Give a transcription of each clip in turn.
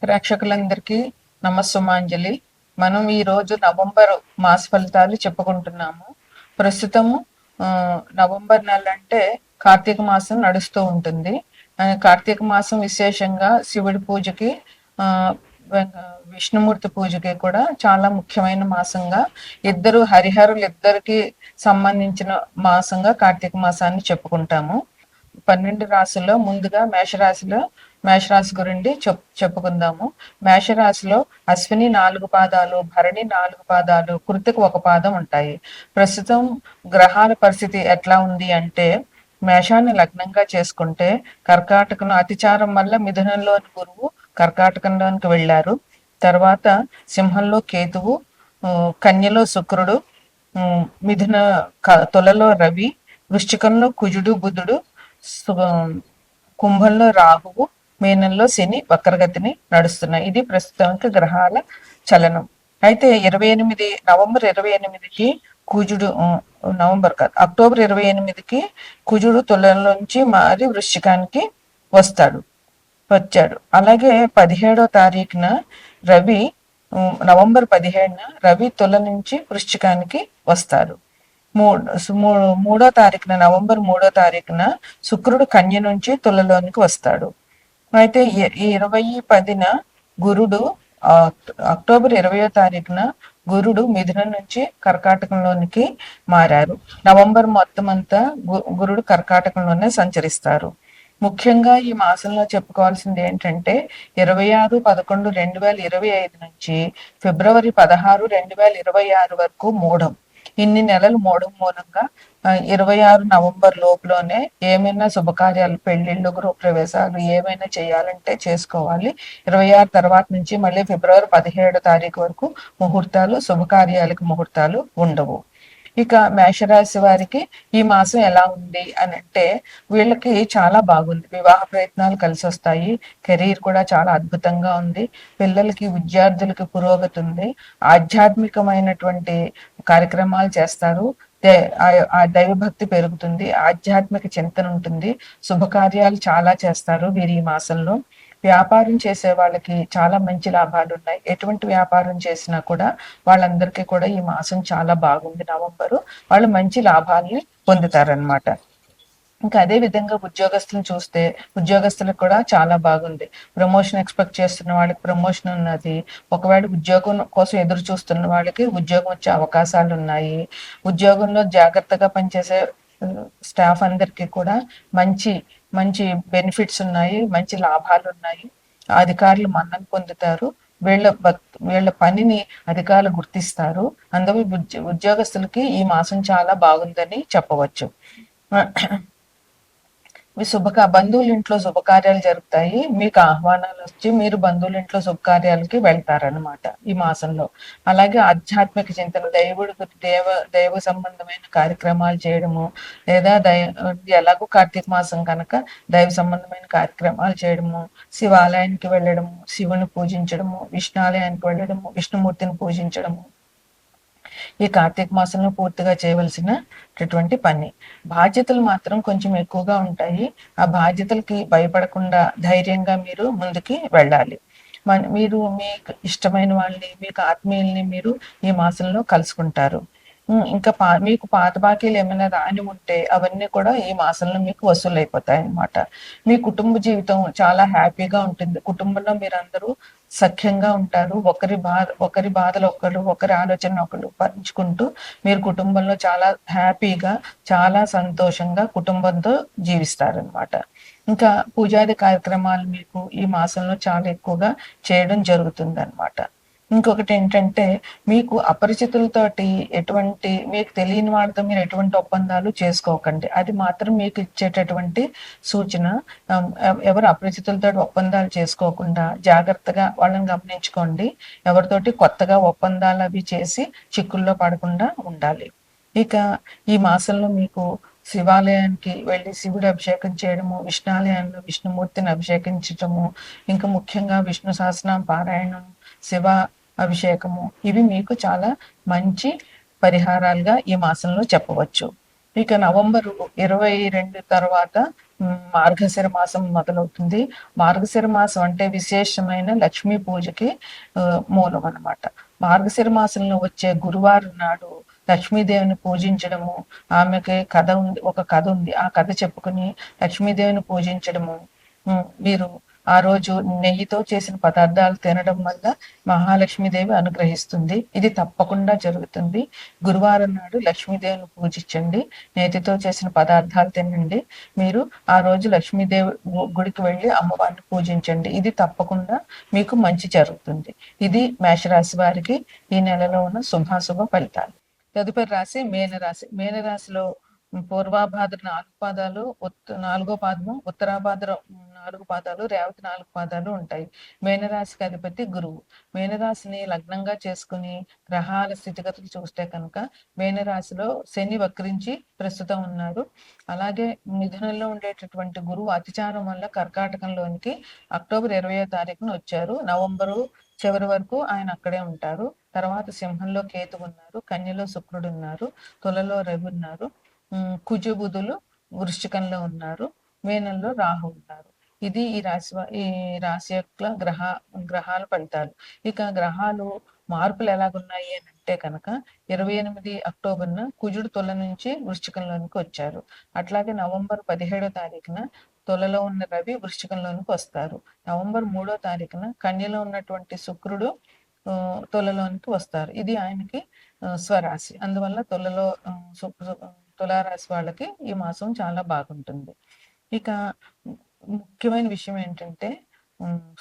ప్రేక్షకులందరికీ నమస్సుమాంజలి. మనం ఈరోజు నవంబర్ మాస ఫలితాలు చెప్పుకుంటున్నాము. ప్రస్తుతము నవంబర్ నెల అంటే కార్తీక మాసం నడుస్తూ ఉంటుంది. కార్తీక మాసం విశేషంగా శివుడి పూజకి, విష్ణుమూర్తి పూజకి కూడా చాలా ముఖ్యమైన మాసంగా, హరిహరులు ఇద్దరికి సంబంధించిన మాసంగా కార్తీక మాసాన్ని చెప్పుకుంటాము. 12 రాశుల్లో ముందుగా మేషరాశి గురించి చెప్పుకుందాము. మేషరాశిలో అశ్విని 4 పాదాలు, భరణి 4 పాదాలు, కృతిక 1 పాదం ఉంటాయి. ప్రస్తుతం గ్రహాల పరిస్థితి ఎట్లా ఉంది అంటే, మేషాన్ని లగ్నంగా చేసుకుంటే కర్కాటకం అతిచారం వల్ల మిథునంలోని గురువు కర్కాటకంలోనికి వెళ్ళారు. తర్వాత సింహంలో కేతువు, కన్యలో శుక్రుడు, మిథున తులలో రవి, వృశ్చికంలో కుజుడు బుధుడు, కుంభంలో రాహువు, మీనంలో శని వక్రగతిని నడుస్తున్నాయి. ఇది ప్రస్తుతానికి గ్రహాల చలనం. అయితే నవంబర్ 28కి కుజుడు, అక్టోబర్ 28కి కుజుడు తులలోంచి మారి వృశ్చికానికి వచ్చాడు. అలాగే 17వ తారీఖున రవి, నవంబర్ 17న రవి తుల నుంచి వృశ్చికానికి వస్తారు. నవంబర్ 3వ తారీఖున శుక్రుడు కన్య నుంచి తులలోనికి వస్తాడు. అయితే 20/10న గురుడు, అక్టోబర్ 20వ తారీఖున గురుడు మిథునం నుంచి కర్కాటకంలోనికి మారారు. నవంబర్ మొత్తం అంతా గురుడు కర్కాటకంలోనే సంచరిస్తారు. ముఖ్యంగా ఈ మాసంలో చెప్పుకోవాల్సింది ఏంటంటే 26/11/2025 నుంచి ఫిబ్రవరి 16, 2026 వరకు మూఢం. ఇన్ని నెలలు మూఢం మూలంగా 26 నవంబర్ లోపులోనే ఏమైనా శుభకార్యాలు, పెళ్లిళ్ళు, గృహప్రవేశాలు ఏమైనా చేయాలంటే చేసుకోవాలి. 26 తర్వాత నుంచి మళ్ళీ ఫిబ్రవరి 17 తారీఖు వరకు శుభకార్యాలకు ముహూర్తాలు ఉండవు. ఇక మేషరాశి వారికి ఈ మాసం ఎలా ఉంది అని అంటే, వీళ్ళకి చాలా బాగుంది. వివాహ ప్రయత్నాలు కలిసి వస్తాయి. కెరీర్ కూడా చాలా అద్భుతంగా ఉంది. పిల్లలకి, విద్యార్థులకి పురోగతి ఉంది. ఆధ్యాత్మికమైనటువంటి కార్యక్రమాలు చేస్తారు. ఆ దైవభక్తి పెరుగుతుంది. ఆధ్యాత్మిక చింతన ఉంటుంది. శుభకార్యాలు చాలా చేస్తారు వీరు ఈ మాసంలో. వ్యాపారం చేసే వాళ్ళకి చాలా మంచి లాభాలు ఉన్నాయి. ఎటువంటి వ్యాపారం చేసినా కూడా వాళ్ళందరికీ కూడా ఈ మాసం చాలా బాగుంది. నవంబరు వాళ్ళు మంచి లాభాలని పొందుతారనమాట. ఇంకా అదే విధంగా ఉద్యోగస్తులను చూస్తే ఉద్యోగస్తులకు కూడా చాలా బాగుంది. ప్రమోషన్ ఎక్స్పెక్ట్ చేస్తున్న వాళ్ళకి ప్రమోషన్ ఉన్నది. ఒకవేళ ఉద్యోగం కోసం ఎదురు చూస్తున్న వాళ్ళకి ఉద్యోగం వచ్చే అవకాశాలు ఉన్నాయి. ఉద్యోగంలో జాగ్రత్తగా పనిచేసే స్టాఫ్ అందరికీ కూడా మంచి మంచి బెనిఫిట్స్ ఉన్నాయి, మంచి లాభాలు ఉన్నాయి. అధికారులు మన్నన పొందుతారు. వీళ్ళ పనిని అధికారులు గుర్తిస్తారు. అందువల్ల ఉద్యోగస్తులకి ఈ మాసం చాలా బాగుందని చెప్పవచ్చు. బంధువుల ఇంట్లో శుభకార్యాలు జరుగుతాయి. మీకు ఆహ్వానాలు వచ్చి మీరు బంధువుల ఇంట్లో శుభకార్యాలకి వెళ్తారనమాట ఈ మాసంలో. అలాగే ఆధ్యాత్మిక చింతన, దైవ సంబంధమైన కార్యక్రమాలు చేయడము, లేదా ఎలాగో కార్తీక మాసం కనుక దైవ సంబంధమైన కార్యక్రమాలు చేయడము, శివాలయానికి వెళ్ళడము, శివుని పూజించడము, విష్ణాలయానికి వెళ్ళడము, విష్ణుమూర్తిని పూజించడము ఈ కార్తీక మాసంలో పూర్తిగా చేయవలసినటువంటి పని. బాధ్యతలు మాత్రం కొంచెం ఎక్కువగా ఉంటాయి. ఆ బాధ్యతలకి భయపడకుండా ధైర్యంగా మీరు ముందుకి వెళ్ళాలి. మీరు మీకు ఇష్టమైన వాళ్ళని, మీకు ఆత్మీయుల్ని మీరు ఈ మాసంలో కలుసుకుంటారు. ఇంకా మీకు పాత బాకీలు ఏమైనా రాని ఉంటే అవన్నీ కూడా ఈ మాసంలో మీకు వసూలు అయిపోతాయి అన్నమాట. మీ కుటుంబ జీవితం చాలా హ్యాపీగా ఉంటుంది. కుటుంబంలో మీరందరూ సఖ్యంగా ఉంటారు. ఒకరి బాధలు ఒకరు, ఒకరి ఆలోచన ఒకరు పంచుకుంటూ మీరు కుటుంబంలో చాలా హ్యాపీగా, చాలా సంతోషంగా కుటుంబంతో జీవిస్తారనమాట. ఇంకా పూజాది కార్యక్రమాలు మీకు ఈ మాసంలో చాలా ఎక్కువగా చేయడం జరుగుతుంది అనమాట. ఇంకొకటి ఏంటంటే, మీకు అపరిచితులతోటి మీకు తెలియని వాళ్ళతో మీరు ఎటువంటి ఒప్పందాలు చేసుకోకండి. అది మాత్రం మీకు ఇచ్చేటటువంటి సూచన. ఎవరు అపరిచితులతో ఒప్పందాలు చేసుకోకుండా జాగ్రత్తగా వాళ్ళని గమనించుకోండి. ఎవరితోటి కొత్తగా ఒప్పందాలు అవి చేసి చిక్కుల్లో పడకుండా ఉండాలి. ఇక ఈ మాసంలో మీకు శివాలయానికి వెళ్ళి శివుడి అభిషేకం చేయడము, విష్ణాలయంలో విష్ణుమూర్తిని అభిషేకించటము, ఇంకా ముఖ్యంగా విష్ణు సహస్రనామ పారాయణం, శివ అభిషేకము, ఇవి మీకు చాలా మంచి పరిహారాలుగా ఈ మాసంలో చెప్పవచ్చు. ఇక నవంబర్ 22 తర్వాత మార్గశిర మాసం మొదలవుతుంది. మార్గశిర మాసం అంటే విశేషమైన లక్ష్మీ పూజకి మూలం అన్నమాట. మార్గశిర మాసంలో వచ్చే గురువారం నాడు లక్ష్మీదేవిని పూజించడము, ఆమెకి కథ ఉంది, ఒక కథ ఉంది. ఆ కథ చెప్పుకుని లక్ష్మీదేవిని పూజించడము, మీరు ఆ రోజు నెయ్యితో చేసిన పదార్థాలు తినడం వల్ల మహాలక్ష్మీదేవి అనుగ్రహిస్తుంది. ఇది తప్పకుండా జరుగుతుంది. గురువారం నాడు లక్ష్మీదేవిని పూజించండి, నేతితో చేసిన పదార్థాలు తినండి. మీరు ఆ రోజు లక్ష్మీదేవి గుడికి వెళ్ళి అమ్మవారిని పూజించండి. ఇది తప్పకుండా మీకు మంచి జరుగుతుంది. ఇది మేషరాశి వారికి ఈ నెలలో ఉన్న శుభాశుభ ఫలితాలు. తదుపరి రాశి మీనరాశి. మీనరాశిలో పూర్వాభాద్ర 4 పాదాలు, నాలుగో పాదము, ఉత్తరాభాద్ర 4 పాదాలు, రేవతి 4 పాదాలు ఉంటాయి. మీనరాశికి అధిపతి గురువు. మీనరాశిని లగ్నంగా చేసుకుని గ్రహాల స్థితిగతులు చూస్తే కనుక మీనరాశిలో శని వక్రించి ప్రస్తుతం ఉన్నారు. అలాగే మిథునంలో ఉండేటటువంటి గురువు అతిచారం వల్ల కర్కాటకంలోనికి అక్టోబర్ 20వ తారీఖున వచ్చారు. నవంబరు చివరి వరకు ఆయన అక్కడే ఉంటారు. తర్వాత సింహంలో కేతు ఉన్నారు, కన్యలో శుక్రుడు ఉన్నారు, తులలో రవి ఉన్నారు, కుజ బుధులు వృశ్చికంలో ఉన్నారు, మీనంలో రాహు ఉన్నారు. ఇది ఈ రాశి యొక్క గ్రహాల ఫలితాలు. ఇక గ్రహాలు మార్పులు ఎలాగున్నాయి అని అంటే కనుక 28 అక్టోబర్న కుజుడు తుల నుంచి వృశ్చికంలోనికి వచ్చారు. అట్లాగే నవంబర్ 17వ తారీఖున తులలో ఉన్న రవి వృశ్చికంలోనికి వస్తారు. నవంబర్ 3వ తారీఖున కన్యలో ఉన్నటువంటి శుక్రుడు తులలోనికి వస్తారు. ఇది ఆయనకి స్వరాశి. అందువల్ల తులారాశి వాళ్ళకి ఈ మాసం చాలా బాగుంటుంది. ఇక ముఖ్యమైన విషయం ఏంటంటే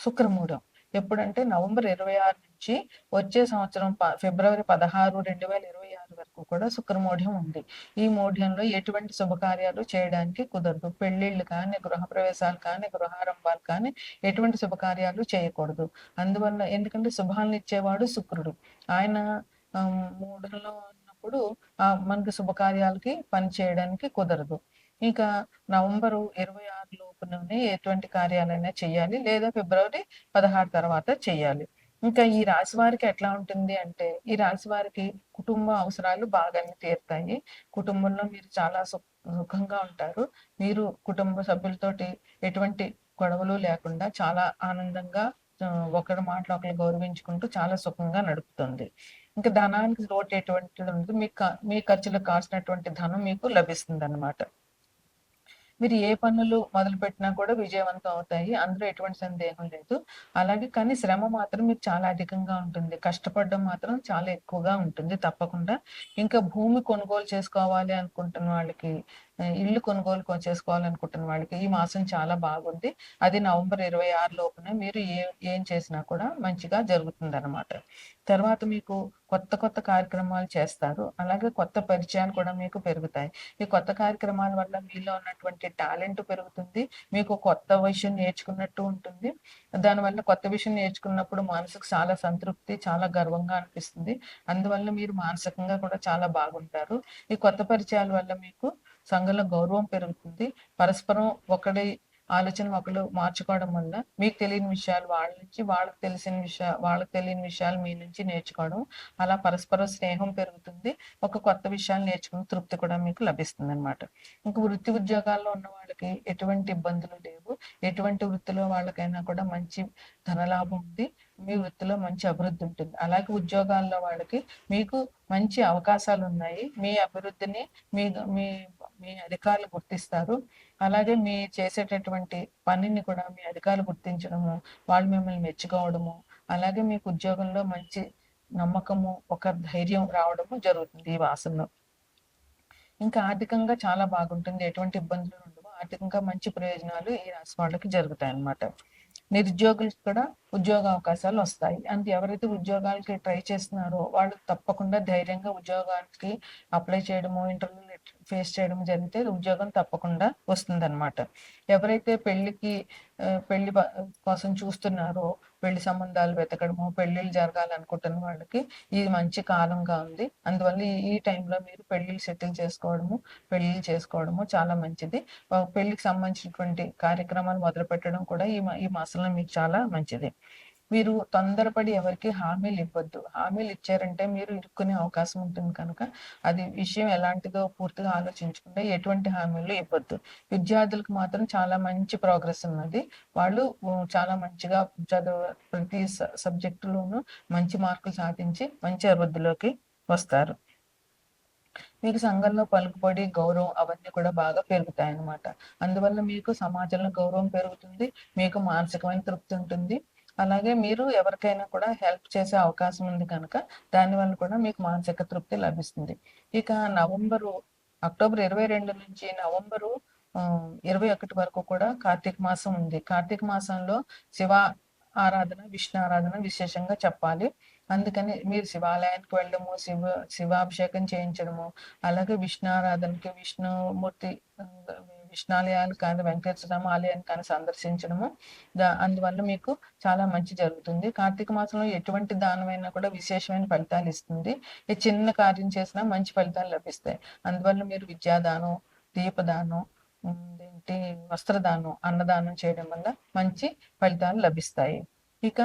శుక్రమూఢం. ఎప్పుడంటే నవంబర్ 26 నుంచి వచ్చే సంవత్సరం ఫిబ్రవరి 16, 2026 వరకు కూడా శుక్రమూఢ్యం ఉంది. ఈ మూఢ్యంలో ఎటువంటి శుభకార్యాలు చేయడానికి కుదరదు. పెళ్లిళ్ళు కానీ, గృహప్రవేశాలు కానీ, గృహారంభాలు కానీ ఎటువంటి శుభకార్యాలు చేయకూడదు. అందువల్ల ఎందుకంటే శుభాలను ఇచ్చేవాడు శుక్రుడు. ఆయన మూఢంలో ఉన్నప్పుడు మనకి శుభకార్యాలకి పని చేయడానికి కుదరదు. ఇక నవంబరు 26 లోపునే ఎటువంటి కార్యాలైనా చేయాలి, లేదా ఫిబ్రవరి 16 తర్వాత చేయాలి. ఇంకా ఈ రాశి వారికి ఎట్లా ఉంటుంది అంటే, ఈ రాశి వారికి కుటుంబ అవసరాలు బాగానే తీరుతాయి. కుటుంబంలో మీరు చాలా సుఖంగా ఉంటారు. మీరు కుటుంబ సభ్యులతోటి ఎటువంటి గొడవలు లేకుండా చాలా ఆనందంగా ఒకరి మాటలు ఒకరు గౌరవించుకుంటూ చాలా సుఖంగా నడుపుతుంది. ఇంకా ధనానికి లోటు ఎటువంటిది ఉండదు. మీ ఖర్చులకు కావాల్సినటువంటి ధనం మీకు లభిస్తుంది అన్నమాట. మీరు ఏ పనులు మొదలుపెట్టినా కూడా విజయవంతం అవుతాయి. అందులో ఎటువంటి సందేహం లేదు. అలాగే కానీ శ్రమ మాత్రం మీకు చాలా అధికంగా ఉంటుంది. కష్టపడడం మాత్రం చాలా ఎక్కువగా ఉంటుంది తప్పకుండా. ఇంకా భూమి కొనుగోలు చేసుకోవాలి అనుకుంటున్న వాళ్ళకి, ఇల్లు కొనుగోలు చేసుకోవాలనుకుంటున్న వాళ్ళకి ఈ మాసం చాలా బాగుంది. అది నవంబర్ 26 లోపున మీరు ఏం చేసినా కూడా మంచిగా జరుగుతుందన్నమాట. తర్వాత మీకు కొత్త కార్యక్రమాలు చేస్తారు. అలాగే కొత్త పరిచయాలు కూడా మీకు పెరుగుతాయి. ఈ కొత్త కార్యక్రమాల వల్ల మీలో ఉన్నటువంటి టాలెంట్ పెరుగుతుంది. మీకు కొత్త విషయం నేర్చుకున్నట్టు ఉంటుంది. దానివల్ల కొత్త విషయం నేర్చుకున్నప్పుడు మనసుకు చాలా సంతృప్తి, చాలా గర్వంగా అనిపిస్తుంది. అందువల్ల మీరు మానసికంగా కూడా చాలా బాగుంటారు. ఈ కొత్త పరిచయాల వల్ల మీకు సంఘంలో గౌరవం పెరుగుతుంది. పరస్పరం ఒకరి ఆలోచన ఒకరు మార్చుకోవడం వల్ల మీకు తెలియని విషయాలు వాళ్ళ నుంచి, వాళ్ళకి తెలియని విషయాలు మీ నుంచి నేర్చుకోవడం, అలా పరస్పర స్నేహం పెరుగుతుంది. ఒక కొత్త విషయాలు నేర్చుకున్న తృప్తి కూడా మీకు లభిస్తుంది అనమాట. ఇంకా వృత్తి ఉద్యోగాల్లో ఉన్న వాళ్ళకి ఎటువంటి ఇబ్బందులు లేవు. ఎటువంటి వృత్తిలో వాళ్ళకైనా కూడా మంచి ధనలాభం ఉంది. మీ వృత్తిలో మంచి అభివృద్ధి ఉంటుంది. అలాగే ఉద్యోగాల్లో వాళ్ళకి మీకు మంచి అవకాశాలు ఉన్నాయి. మీ అభివృద్ధిని మీ మీ మీ అధికారులు గుర్తిస్తారు. అలాగే మీ చేసేటటువంటి పనిని కూడా మీ అధికారులు గుర్తించడము, వాళ్ళు మిమ్మల్ని మెచ్చుకోవడము, అలాగే మీకు ఉద్యోగంలో మంచి నమ్మకము, ఒక ధైర్యం రావడము జరుగుతుంది ఈ మాసంలో. ఇంకా ఆర్థికంగా చాలా బాగుంటుంది. ఎటువంటి ఇబ్బందులు ఉండవు. ఆర్థికంగా మంచి ప్రయోజనాలు ఈ రాశి వాళ్ళకి జరుగుతాయి అన్నమాట. నిరుద్యోగులకు కూడా ఉద్యోగ అవకాశాలు వస్తాయి. అంటే ఎవరైతే ఉద్యోగాలకి ట్రై చేస్తున్నారో వాళ్ళు తప్పకుండా ధైర్యంగా ఉద్యోగానికి అప్లై చేయడము, ఇంటర్వ్యూలు ఫేస్ చేయడం జరిగితే ఉద్యోగం తప్పకుండా వస్తుందన్నమాట. ఎవరైతే పెళ్లి కోసం చూస్తున్నారో, పెళ్లి సంబంధాలు వెతకడము, పెళ్లిళ్ళు జరగాలనుకుంటున్న వాళ్ళకి ఇది మంచి కాలంగా ఉంది. అందువల్ల ఈ టైంలో మీరు పెళ్లిళ్ళు సెటిల్ పెళ్లిళ్ళు చేసుకోవడము చాలా మంచిది. పెళ్లికి సంబంధించినటువంటి కార్యక్రమాలు మొదలు పెట్టడం కూడా ఈ మాసంలో మీకు చాలా మంచిది. మీరు తొందరపడి ఎవరికి హామీలు ఇవ్వద్దు. హామీలు ఇచ్చారంటే మీరు ఇరుక్కునే అవకాశం ఉంటుంది కనుక, అది విషయం ఎలాంటిదో పూర్తిగా ఆలోచించకుండా ఎటువంటి హామీలు ఇవ్వద్దు. విద్యార్థులకు మాత్రం చాలా మంచి ప్రోగ్రెస్ ఉన్నది. వాళ్ళు చాలా మంచిగా ప్రతి సబ్జెక్టులోనూ మంచి మార్కులు సాధించి మంచి అభివృద్ధిలోకి వస్తారు. మీకు సంఘంలో పలుకుబడి, గౌరవం అవన్నీ కూడా బాగా పెరుగుతాయన్నమాట. అందువల్ల మీకు సమాజంలో గౌరవం పెరుగుతుంది. మీకు మానసికమైన తృప్తి ఉంటుంది. అలాగే మీరు ఎవరికైనా కూడా హెల్ప్ చేసే అవకాశం ఉంది కనుక దానివల్ల కూడా మీకు మానసిక తృప్తి లభిస్తుంది. ఇక అక్టోబర్ 22 నుంచి నవంబరు 21 వరకు కూడా కార్తీక మాసం ఉంది. కార్తీక మాసంలో శివ ఆరాధన, విష్ణు ఆరాధన విశేషంగా చెప్పాలి. అందుకని మీరు శివాలయానికి వెళ్ళడము, శివాభిషేకం చేయించడము, అలాగే విష్ణు ఆరాధనకి విష్ణుమూర్తి విష్ణాలయాలు కానీ వెంకటేశ్వర స్వామి ఆలయాన్ని కానీ సందర్శించడము, అందువల్ల మీకు చాలా మంచి జరుగుతుంది. కార్తీక మాసంలో ఎటువంటి దానమైనా కూడా విశేషమైన ఫలితాలు ఇస్తుంది. ఈ చిన్న కార్యం చేసినా మంచి ఫలితాలు లభిస్తాయి. అందువల్ల మీరు విద్యాదానం, దీపదానం, ఏంటి వస్త్రదానం, అన్నదానం చేయడం వల్ల మంచి ఫలితాలు లభిస్తాయి. ఇక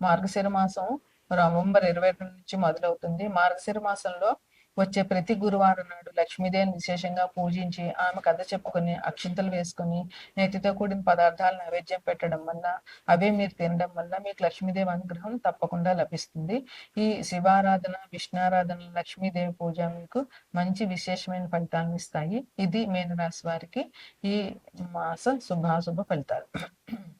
మార్గశిర మాసం నవంబర్ 22 నుంచి మొదలవుతుంది. మార్గశిర మాసంలో వచ్చే ప్రతి గురువారం నాడు లక్ష్మీదేవిని విశేషంగా పూజించి ఆమె కథ చెప్పుకొని అక్షింతలు వేసుకొని నేతితో కూడిన పదార్థాలు నైవేద్యం పెట్టడం వల్ల, అవే మీరు తినడం వల్ల మీకు లక్ష్మీదేవి అనుగ్రహం తప్పకుండా లభిస్తుంది. ఈ శివారాధన, విష్ణారాధన, లక్ష్మీదేవి పూజ మీకు మంచి విశేషమైన ఫలితాలను ఇస్తాయి. ఇది మీనరాశి వారికి ఈ మాస శుభాశుభ ఫలితాలు.